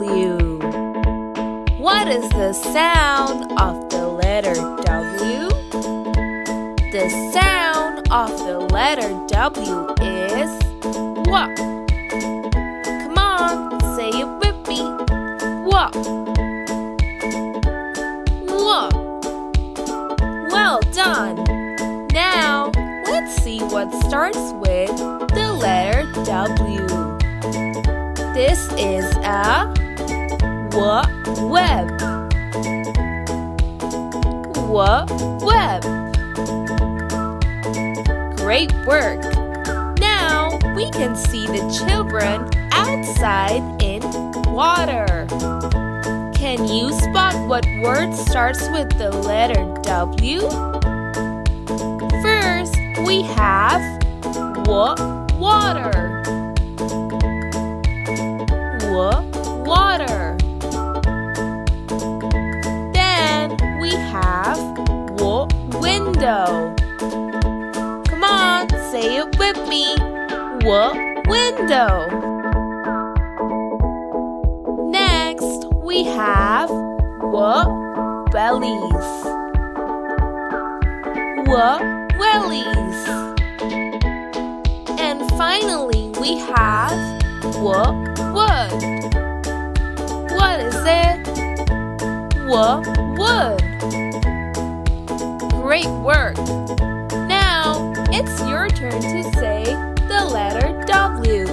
W. What is the sound of the letter W? The sound of the letter W is W. Come on, say it with me. W. W. Well done. Now, let's see what starts with the letter W. This is a web. Web. Great work. Now we can see the children outside in water. Can you spot what word starts with the letter W? First, we have water. Water. Then we have window. Come on, say it with me. Window. Next, we have wellies. Wellies. And finally, we have wood. What is it? Wood. Great work. Now, it's your turn to say the letter W.